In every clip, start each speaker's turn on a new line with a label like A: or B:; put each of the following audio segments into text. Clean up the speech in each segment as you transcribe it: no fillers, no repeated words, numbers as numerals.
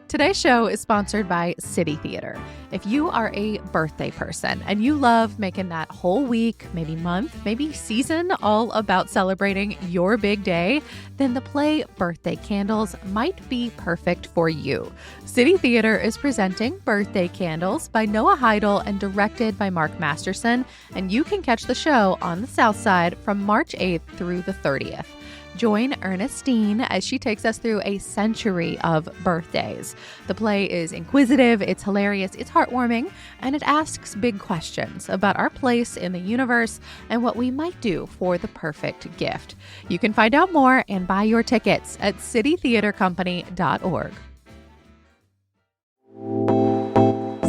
A: Today's show is sponsored by City Theater. If you are a birthday person and you love making that whole week, maybe month, maybe season all about celebrating your big day, then the play Birthday Candles might be perfect for you. City Theater is presenting Birthday Candles by Noah Heidel and directed by Mark Masterson, and you can catch the show on the South Side from March 8th through the 30th. Join Ernestine as she takes us through a century of birthdays. The play is inquisitive, it's hilarious, it's heartwarming, and it asks big questions about our place in the universe and what we might do for the perfect gift. You can find out more and buy your tickets at citytheatercompany.org.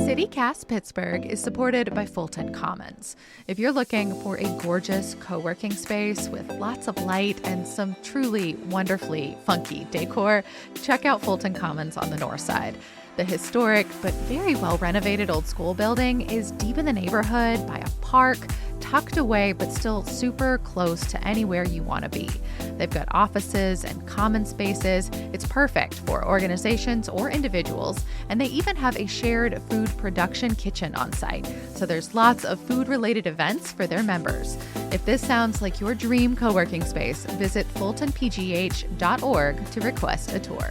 A: CityCast Pittsburgh is supported by Fulton Commons. If you're looking for a gorgeous co-working space with lots of light and some truly wonderfully funky decor, check out Fulton Commons on the north side. The historic but very well renovated old school building is deep in the neighborhood by a park, tucked away but still super close to anywhere you want to be. They've got offices and common spaces. It's perfect for organizations or individuals, and they even have a shared food production kitchen on site. So there's lots of food-related events for their members. If this sounds like your dream co-working space, visit fultonpgh.org to request a tour.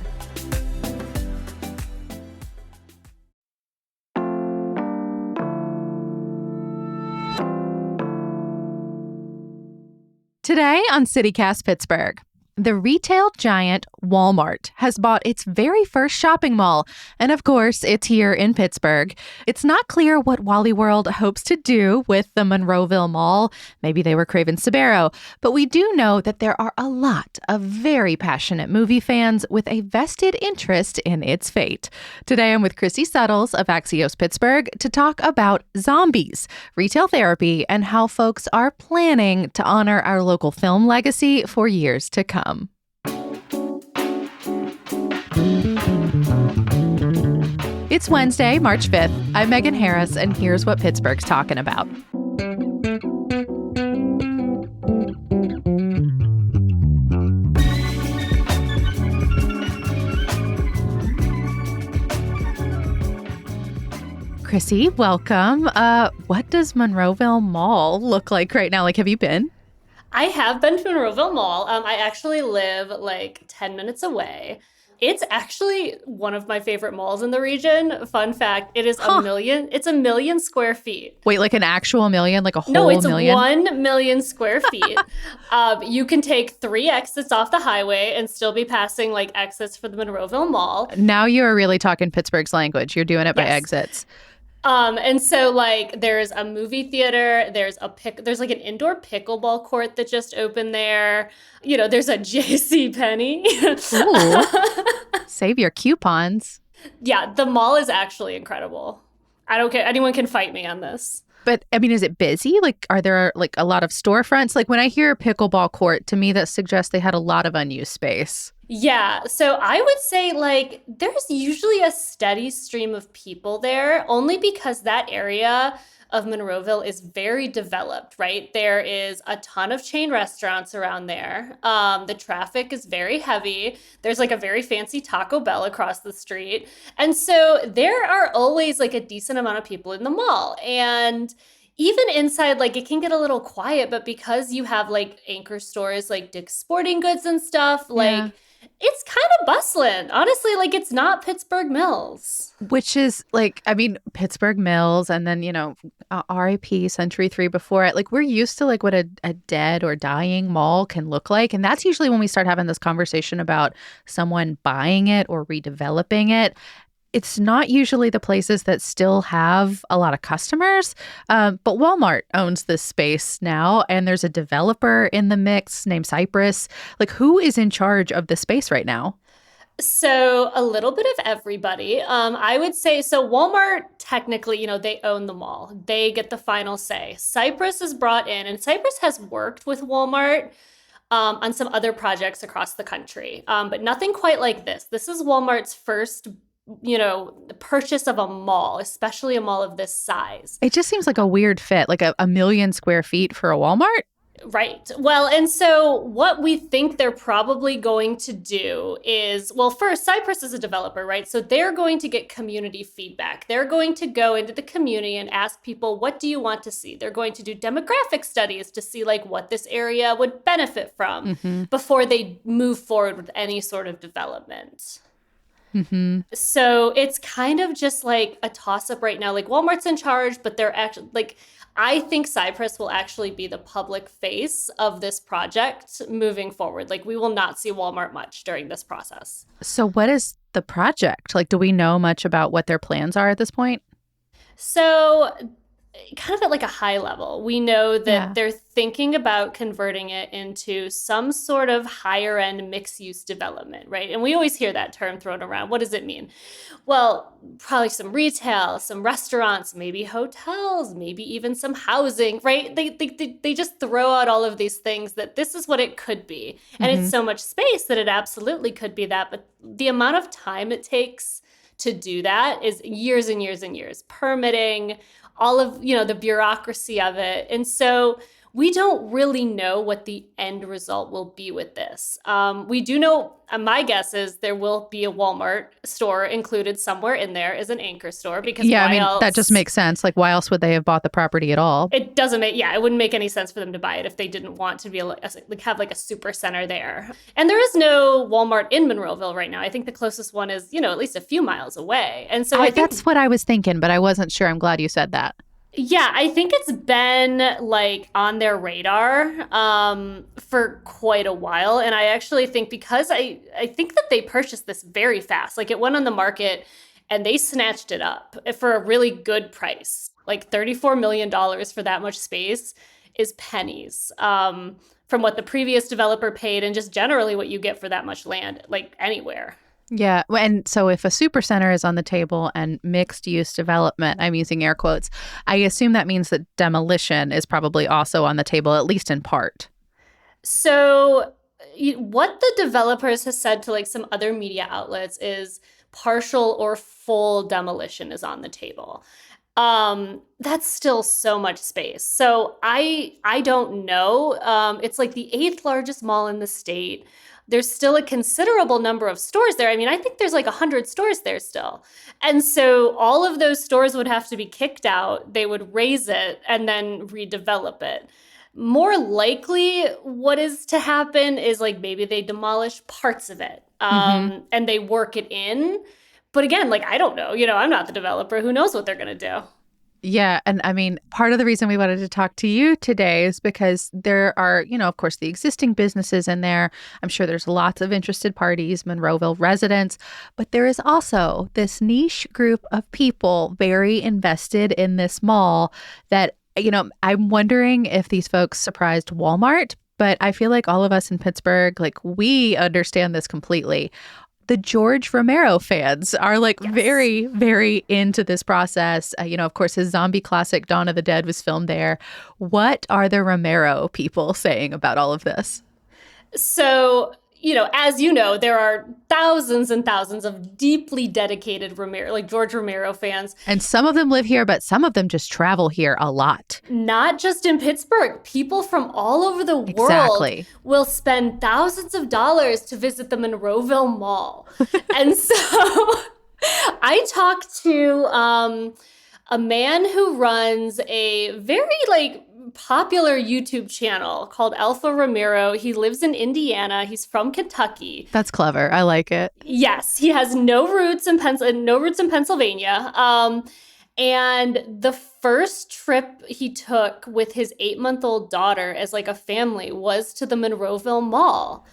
A: Today on CityCast Pittsburgh, the retail giant Walmart has bought its very first shopping mall, and of course, it's here in Pittsburgh. It's not clear what Wally World hopes to do with the Monroeville Mall. Maybe they were craving Sbarro, but we do know that there are a lot of very passionate movie fans with a vested interest in its fate. Today, I'm with Chrissy Suttles of Axios Pittsburgh to talk about zombies, retail therapy, and how folks are planning to honor our local film legacy for years to come. It's Wednesday, March 5th. I'm Megan Harris, and here's what Pittsburgh's talking about. Chrissy, welcome. What does Monroeville Mall look like right now? Have you been?
B: I have been to Monroeville Mall. I actually live 10 minutes away. It's actually one of my favorite malls in the region. Fun fact, it is it's 1 million square feet.
A: Wait, like an actual million, like a whole
B: million? No, it's
A: million?
B: 1 million square feet. You can take 3 exits off the highway and still be passing exits for the Monroeville Mall.
A: Now you are really talking Pittsburgh's language. You're doing it by exits.
B: And so there's a movie theater, there's an indoor pickleball court that just opened there. There's a JCPenney.
A: Ooh. Save your coupons.
B: Yeah, the mall is actually incredible. I don't care. Anyone can fight me on this.
A: But is it busy? Are there a lot of storefronts? When I hear pickleball court, to me that suggests they had a lot of unused space.
B: Yeah, so I would say there's usually a steady stream of people there, only because that area of Monroeville is very developed, right? There is a ton of chain restaurants around there. The traffic is very heavy. There's a very fancy Taco Bell across the street. And so there are always a decent amount of people in the mall. And even inside, it can get a little quiet, but because you have anchor stores like Dick's Sporting Goods and stuff, it's kind of bustling. Honestly, it's not Pittsburgh Mills.
A: Which is Pittsburgh Mills and then, RIP Century 3 before it. We're used to what a dead or dying mall can look like. And that's usually when we start having this conversation about someone buying it or redeveloping it. It's not usually the places that still have a lot of customers, but Walmart owns this space now, and there's a developer in the mix named Cypress. Who is in charge of the space right now?
B: So a little bit of everybody. I would say, so Walmart, technically, they own the mall. They get the final say. Cypress is brought in, and Cypress has worked with Walmart on some other projects across the country, but nothing quite like this. This is Walmart's first the purchase of a mall, especially a mall of this size.
A: It just seems like a weird fit, a 1 million square feet for a Walmart.
B: Right. Well, and so what we think they're probably going to do is, well, first, Cypress is a developer, right? So they're going to get community feedback. They're going to go into the community and ask people, what do you want to see? They're going to do demographic studies to see like what this area would benefit from
A: Mm-hmm.
B: before they move forward with any sort of development.
A: Mm-hmm.
B: So it's kind of just like a toss up right now. Like Walmart's in charge, but they're actually like, I think Cypress will actually be the public face of this project moving forward. Like we will not see Walmart much during this process.
A: So what is the project? Like, do we know much about what their plans are at this point?
B: So kind of at like a high level, we know that
A: Yeah.
B: they're thinking about converting it into some sort of higher end mixed use development, right? And we always hear that term thrown around. What does it mean? Well, probably some retail, some restaurants, maybe hotels, maybe even some housing, right? They just throw out all of these things that this is what it could be. And
A: Mm-hmm.
B: it's so much space that it absolutely could be that. But the amount of time it takes to do that is years and years and years. Permitting, all of, the bureaucracy of it. And so we don't really know what the end result will be with this. We do know, my guess is there will be a Walmart store included somewhere in there as an anchor store because
A: Yeah, I
B: why
A: mean,
B: else?
A: that just makes sense. Like, why else would they have bought the property at all?
B: It doesn't make, yeah, it wouldn't make any sense for them to buy it if they didn't want to be like have like a super center there. And there is no Walmart in Monroeville right now. I think the closest one is, at least a few miles away. And so I think
A: That's what I was thinking, but I wasn't sure. I'm glad you said that.
B: yeah, I think it's been like on their radar for quite a while. And I actually think because I think that they purchased this very fast. Like it went on the market and they snatched it up for a really good price. Like $34 million for that much space is pennies from what the previous developer paid and just generally what you get for that much land, like anywhere.
A: Yeah. And so if a super center is on the table and mixed use development, I'm using air quotes, I assume that means that demolition is probably also on the table, at least in part.
B: So what the developers has said to like some other media outlets is partial or full demolition is on the table. That's still so much space. So I don't know. It's like the 8th largest mall in the state. There's still a considerable number of stores there. I mean, I think there's like 100 stores there still. And so all of those stores would have to be kicked out. They would raise it and then redevelop it. More likely, what is to happen is like maybe they demolish parts of it and they work it in. But again, like, I don't know. I'm not the developer. Who knows what they're going to do?
A: Yeah. And I mean, part of the reason we wanted to talk to you today is because there are, of course, the existing businesses in there. I'm sure there's lots of interested parties, Monroeville residents, but there is also this niche group of people very invested in this mall that, I'm wondering if these folks surprised Walmart, but I feel like all of us in Pittsburgh, like we understand this completely. The George Romero fans are like
B: Yes.
A: very, very into this process. Of course, his zombie classic Dawn of the Dead was filmed there. What are the Romero people saying about all of this?
B: So, as you know, there are thousands and thousands of deeply dedicated George Romero fans.
A: And some of them live here, but some of them just travel here a lot.
B: Not just in Pittsburgh. People from all over the world
A: Exactly.
B: will spend thousands of dollars to visit the Monroeville Mall. And so I talked to a man who runs a very popular YouTube channel called Alpha Romero. He lives in Indiana. He's from Kentucky.
A: That's clever. I like it.
B: Yes, he has no roots in Pennsylvania. And the first trip he took with his 8-month-old daughter as like a family was to the Monroeville Mall.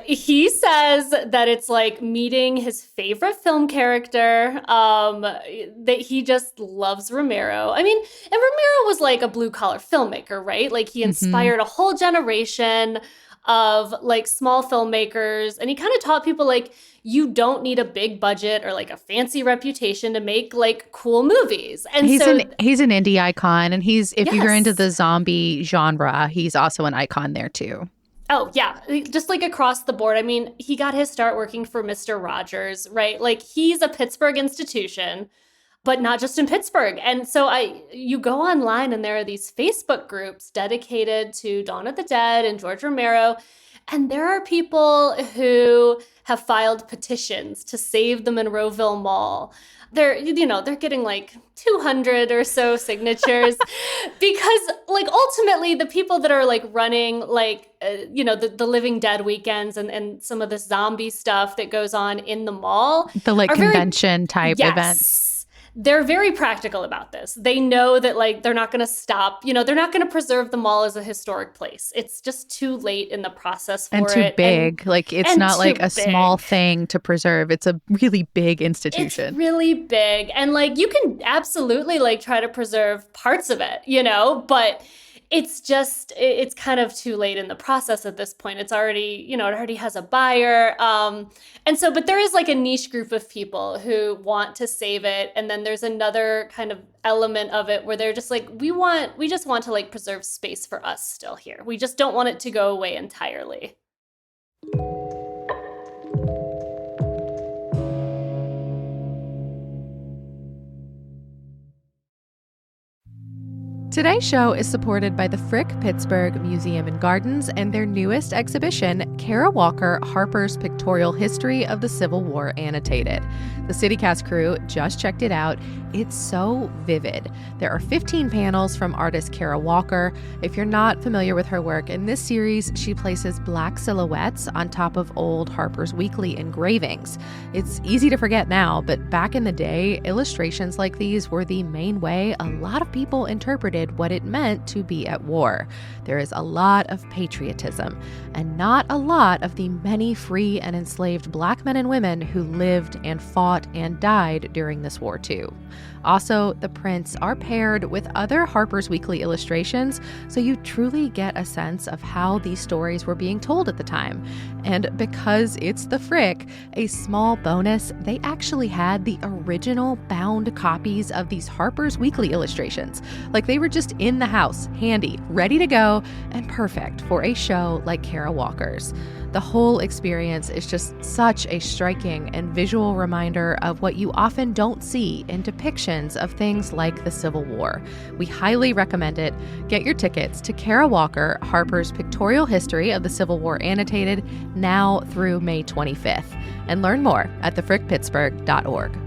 B: He says that it's like meeting his favorite film character, that he just loves Romero. I mean, and Romero was like a blue collar filmmaker, right? Like he inspired a whole generation of like small filmmakers. And he kind of taught people like, you don't need a big budget or like a fancy reputation to make like cool movies. And
A: he's
B: so
A: he's an indie icon, and if you're into
B: Yes.
A: the zombie genre, he's also an icon there too.
B: Oh, yeah. Just like across the board. I mean, he got his start working for Mr. Rogers, right? Like he's a Pittsburgh institution. but not just in Pittsburgh. And so you go online and there are these Facebook groups dedicated to Dawn of the Dead and George Romero. And there are people who have filed petitions to save the Monroeville Mall. They're getting like 200 or so signatures because like ultimately the people that are like running like, the Living Dead weekends and some of the zombie stuff that goes on in the mall.
A: The like convention type events.
B: They're very practical about this. They know that like they're not going to stop, they're not going to preserve the mall as a historic place. It's just too late in the process for it.
A: And too big. It's not like a small thing to preserve. It's a really big institution.
B: It's really big. And like you can absolutely like try to preserve parts of it, but it's kind of too late in the process at this point. It's already, it already has a buyer. But there is like a niche group of people who want to save it. And then there's another kind of element of it where they're just like, we just want to like preserve space for us still here. We just don't want it to go away entirely.
A: Today's show is supported by the Frick Pittsburgh Museum and Gardens and their newest exhibition, Kara Walker, Harper's Pictorial History of the Civil War Annotated. The CityCast crew just checked it out. It's so vivid. There are 15 panels from artist Kara Walker. If you're not familiar with her work, in this series, she places black silhouettes on top of old Harper's Weekly engravings. It's easy to forget now, but back in the day, illustrations like these were the main way a lot of people interpreted what it meant to be at war. There is a lot of patriotism and not a lot of the many free and enslaved Black men and women who lived and fought and died during this war too. Also, the prints are paired with other Harper's Weekly illustrations, so you truly get a sense of how these stories were being told at the time. And because it's the Frick, a small bonus, they actually had the original bound copies of these Harper's Weekly illustrations. Like they were just in the house, handy, ready to go, and perfect for a show like Kara Walker's. The whole experience is just such a striking and visual reminder of what you often don't see in depictions of things like the Civil War. We highly recommend it. Get your tickets to Kara Walker, Harper's Pictorial History of the Civil War Annotated, now through May 25th. And learn more at thefrickpittsburgh.org.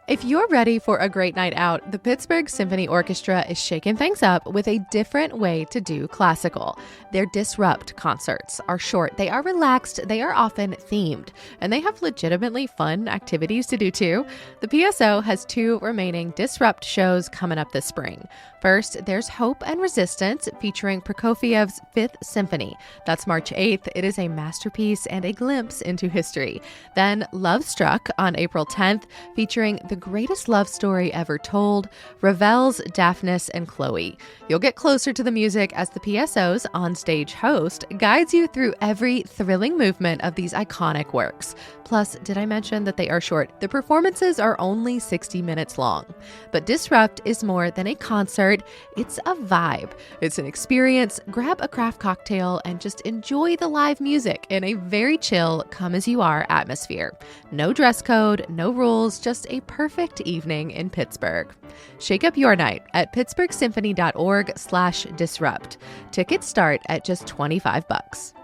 A: If you're ready for a great night out, the Pittsburgh Symphony Orchestra is shaking things up with a different way to do classical. Their Disrupt concerts are short, they are relaxed, they are often themed, and they have legitimately fun activities to do too. The PSO has 2 remaining Disrupt shows coming up this spring. First, there's Hope and Resistance featuring Prokofiev's 5th Symphony. That's March 8th. It is a masterpiece and a glimpse into history. Then Love Struck on April 10th featuring the greatest love story ever told, Ravel's Daphnis and Chloe. You'll get closer to the music as the PSO's onstage host guides you through every thrilling movement of these iconic works. Plus, did I mention that they are short? The performances are only 60 minutes long. But Disrupt is more than a concert, it's a vibe. It's an experience. Grab a craft cocktail and just enjoy the live music in a very chill, come-as-you-are atmosphere. No dress code, no rules, just a perfect evening in Pittsburgh. Shake up your night at pittsburghsymphony.org/disrupt. Tickets start at just $25.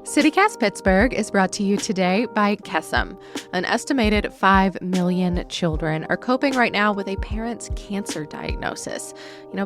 A: CityCast Pittsburgh is brought to you today by Kesem. An estimated 5 million children are coping right now with a parent's cancer diagnosis.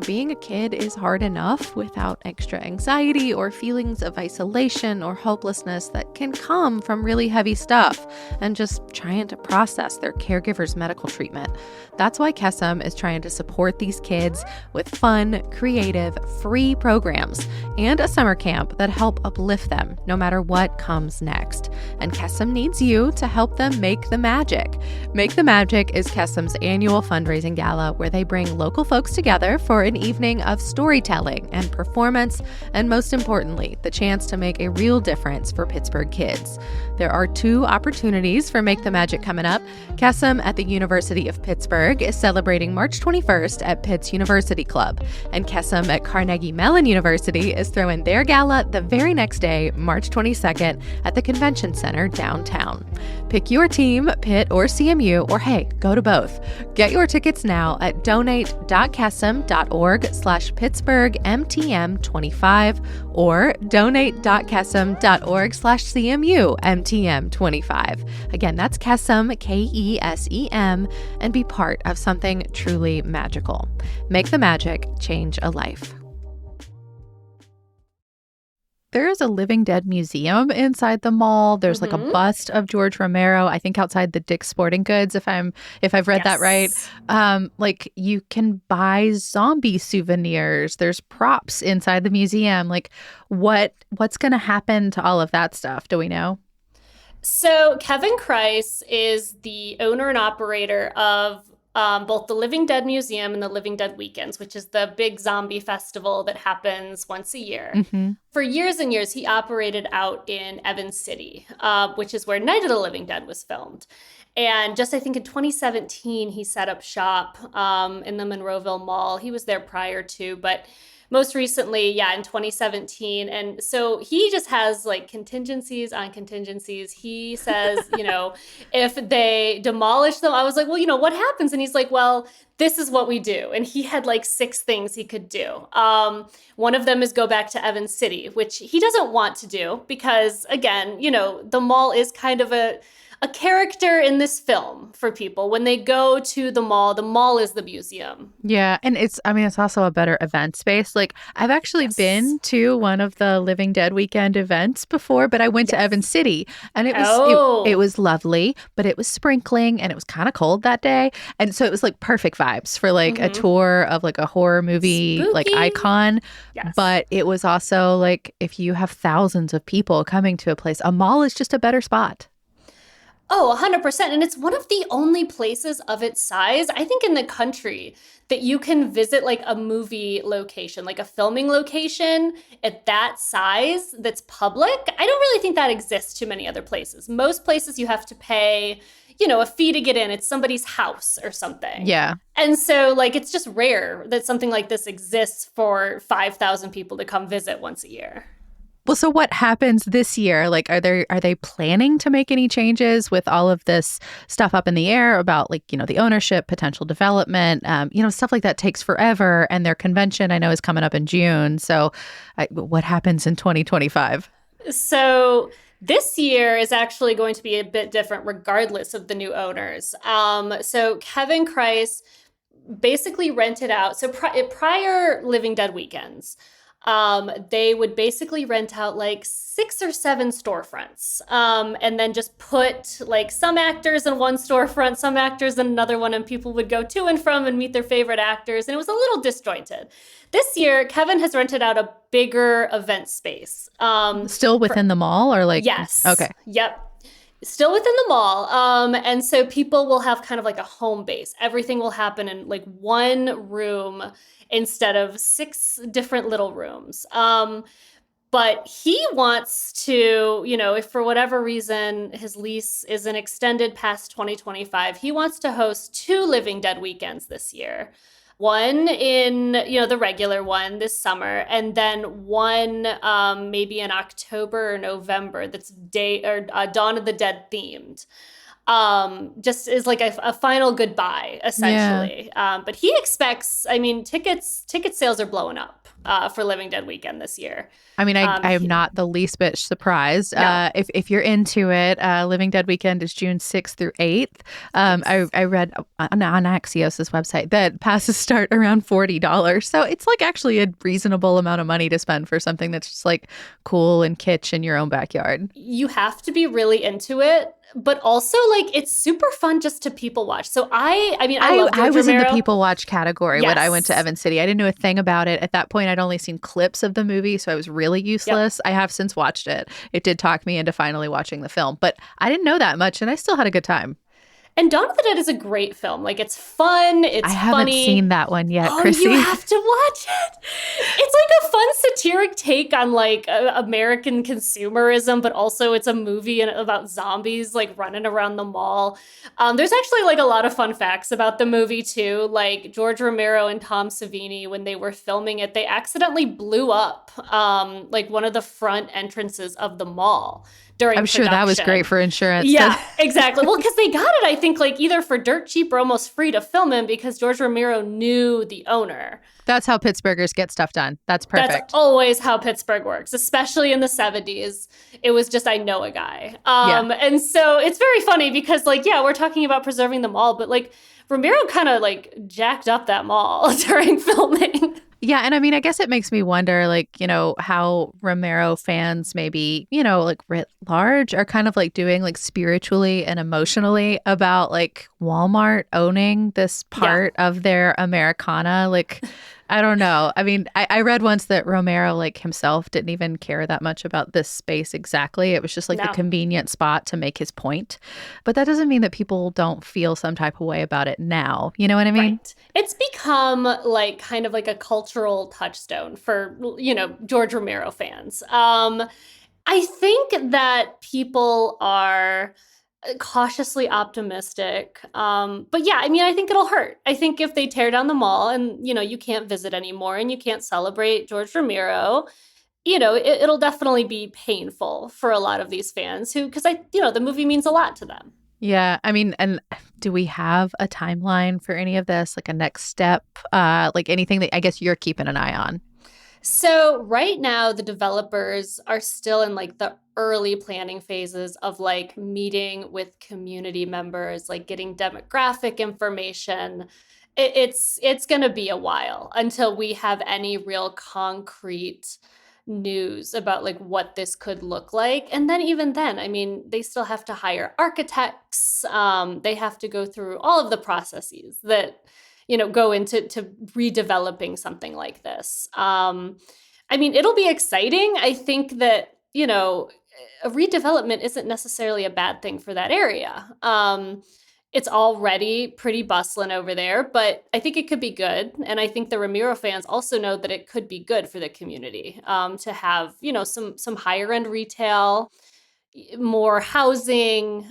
A: Being a kid is hard enough without extra anxiety or feelings of isolation or hopelessness that can come from really heavy stuff and just trying to process their caregiver's medical treatment. That's why Kesem is trying to support these kids with fun, creative, free programs and a summer camp that help uplift them no matter what comes next. And Kesem needs you to help them make the magic. Make the Magic is Kesem's annual fundraising gala where they bring local folks together for an evening of storytelling and performance, and most importantly, the chance to make a real difference for Pittsburgh kids. There are 2 opportunities for Make the Magic coming up. Kesem at the University of Pittsburgh is celebrating March 21st at Pitt's University Club, and Kesem at Carnegie Mellon University is throwing their gala the very next day, March 22nd 22nd at the Convention Center downtown. Pick your team, Pitt or CMU, or hey, go to both. Get your tickets now at donate.kesem.org/PittsburghMTM25 or donate.kesem.org/CMUMTM25. Again, that's Kesem, KESEM, and be part of something truly magical. Make the magic change a life. There is a Living Dead museum inside the mall. There's like a bust of George Romero, I think outside the Dick's Sporting Goods, if I've read that right. Like you can buy zombie souvenirs. There's props inside the museum. Like what's going to happen to all of that stuff? Do we know?
B: So Kevin Kreis is the owner and operator of both the Living Dead Museum and the Living Dead Weekends, which is the big zombie festival that happens once a year. For years and years, he operated out in Evans City, which is where Night of the Living Dead was filmed. And just, I think in 2017, he set up shop in the Monroeville Mall. He was there prior to, but most recently, in 2017. And so he just has like contingencies on contingencies. He says, if they demolish them, I was like, well, what happens? And he's like, well, this is what we do. And he had like 6 things he could do. One of them is go back to Evans City, which he doesn't want to do because, again, the mall is kind of a character in this film for people. When they go to the mall is the museum. Yeah.
A: And it's also a better event space. Like I've actually been to one of the Living Dead weekend events before, but I went to Evans City and it was lovely, but it was sprinkling and it was kind of cold that day. And so it was like perfect vibes for like a tour of like a horror movie,
B: Spooky.
A: like icon.
B: Yes.
A: But it was also like, if you have thousands of people coming to a place, a mall is just a better spot.
B: Oh, 100%. And it's one of the only places of its size, I think, in the country that you can visit like a movie location, like a filming location at that size that's public. I don't really think that exists too many other places. Most places you have to pay, a fee to get in. It's somebody's house or something.
A: Yeah.
B: And so like, it's just rare that something like this exists for 5,000 people to come visit once a year.
A: Well, so what happens this year? Like, are they planning to make any changes with all of this stuff up in the air about like, the ownership, potential development, stuff like that takes forever. And their convention, I know, is coming up in June. So what happens in 2025?
B: So this year is actually going to be a bit different regardless of the new owners. So Kevin Kreis basically rented out. So prior Living Dead weekends, they would basically rent out like 6 or 7 storefronts, and then just put like some actors in one storefront, some actors in another one, and people would go to and from and meet their favorite actors. And it was a little disjointed. This year, Kevin has rented out a bigger event space.
A: Still within the mall or like?
B: Yes.
A: Okay.
B: Yep. Still within the mall. And so people will have kind of like a home base. Everything will happen in like one room instead of 6 different little rooms. But he wants to, if for whatever reason his lease isn't extended past 2025, he wants to host 2 Living Dead weekends this year. One in, the regular one this summer, and then one maybe in October or November that's Dawn of the Dead themed. Just is like a final goodbye, essentially. Yeah. But he expects, ticket sales are blowing up for Living Dead weekend this year.
A: I am not the least bit surprised. No. If you're into it, Living Dead weekend is June 6th through 8th. I read on Axios' website that passes start around $40. So it's like actually a reasonable amount of money to spend for something that's just like cool and kitsch in your own backyard.
B: You have to be really into it. But also, like, it's super fun just to people watch. So I love George
A: I was
B: Romero.
A: in the people watch category when I went to Evans City. I didn't know a thing about it. At that point, I'd only seen clips of the movie, so I was really useless. Yep. I have since watched it. It did talk me into finally watching the film, but I didn't know that much, and I still had a good time.
B: And Dawn of the Dead is a great film. Like, it's fun. It's
A: I haven't
B: funny.
A: seen that one yet,
B: Oh,
A: Chrissy.
B: you have to watch it. It's like a fun satiric take on like American consumerism, but also it's a movie about zombies like running around the mall. There's actually like a lot of fun facts about the movie too. Like George Romero and Tom Savini, when they were filming it, they accidentally blew up like one of the front entrances of the mall during
A: I'm sure that was great for insurance.
B: Yeah, exactly. Well, because they got it, I think, like either for dirt cheap or almost free to film in because George Romero knew the owner.
A: That's how Pittsburghers get stuff done. That's perfect.
B: That's always how Pittsburgh works, especially in the 70s. It was just, I know a guy. And so it's very funny because, like, yeah, we're talking about preserving the mall, but like Romero kind of like jacked up that mall during filming.
A: Yeah. And I mean, I guess it makes me wonder, like, you know, how Romero fans maybe, you know, like writ large are kind of like doing like spiritually and emotionally about like Walmart owning this part of their Americana. Like, I don't know. I mean, I read once that Romero, like himself, didn't even care that much about this space exactly. It was just like the convenient spot to make his point. But that doesn't mean that people don't feel some type of way about it now. You know what I mean?
B: Right. It's become like kind of like a cultural touchstone for, you know, George Romero fans. I think that people are cautiously optimistic. But yeah, I mean, I think it'll hurt. I think if they tear down the mall and, you know, you can't visit anymore and you can't celebrate George Romero, you know, it'll definitely be painful for a lot of these fans who, because you know, the movie means a lot to them.
A: Yeah. I mean, and do we have a timeline for any of this, like a next step, like anything that I guess you're keeping an eye on?
B: So right now, the developers are still in like the early planning phases of like meeting with community members, like getting demographic information. It's going to be a while until we have any real concrete news about like what this could look like. And then even then, I mean, they still have to hire architects. They have to go through all of the processes that you know, go into redeveloping something like this. I mean, it'll be exciting. I think that, you know, a redevelopment isn't necessarily a bad thing for that area. It's already pretty bustling over there, but I think it could be good. And I think the Ramiro fans also know that it could be good for the community to have, you know, some higher end retail, more housing,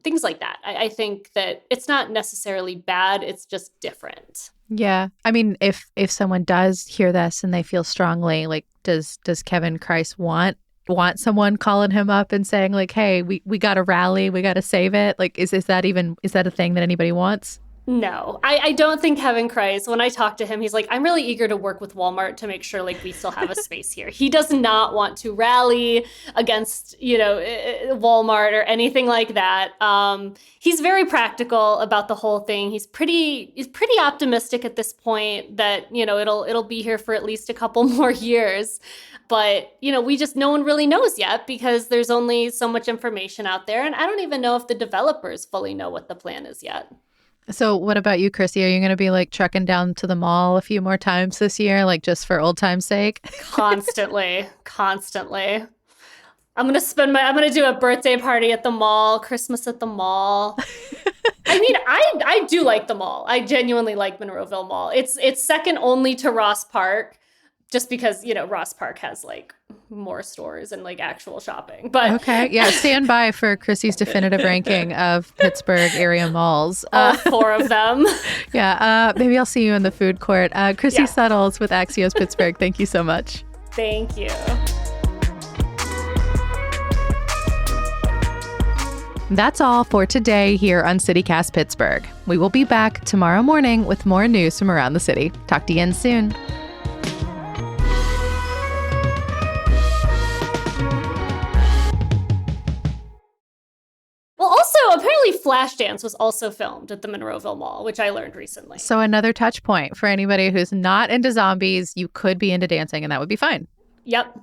B: things like that. I think that it's not necessarily bad. It's just different.
A: Yeah. I mean, if someone does hear this and they feel strongly, like, does Kevin Kreis want someone calling him up and saying like, hey, we got to rally, we got to save it? Like, is that a thing that anybody wants?
B: No, I don't think Kevin Kreis, when I talk to him, he's like, I'm really eager to work with Walmart to make sure like we still have a space here. He does not want to rally against, you know, Walmart or anything like that. He's very practical about the whole thing. He's pretty optimistic at this point that, you know, it'll be here for at least a couple more years. But, you know, no one really knows yet because there's only so much information out there. And I don't even know if the developers fully know what the plan is yet.
A: So what about you, Chrissy? Are you going to be like trucking down to the mall a few more times this year, like just for old time's sake?
B: Constantly. I'm going to do a birthday party at the mall, Christmas at the mall. I mean, I do like the mall. I genuinely like Monroeville Mall. It's second only to Ross Park, just because, you know, Ross Park has like more stores and like actual shopping. But
A: okay, yeah, stand by for Chrissy's definitive ranking of Pittsburgh area malls.
B: All four of them.
A: Yeah, maybe I'll see you in the food court. Chrissy Settles with Axios Pittsburgh. Thank you so much.
B: Thank you.
A: That's all for today here on CityCast Pittsburgh. We will be back tomorrow morning with more news from around the city. Talk to you again soon.
B: Well, also, apparently Flashdance was also filmed at the Monroeville Mall, which I learned recently.
A: So another touch point for anybody who's not into zombies, you could be into dancing and that would be fine.
B: Yep.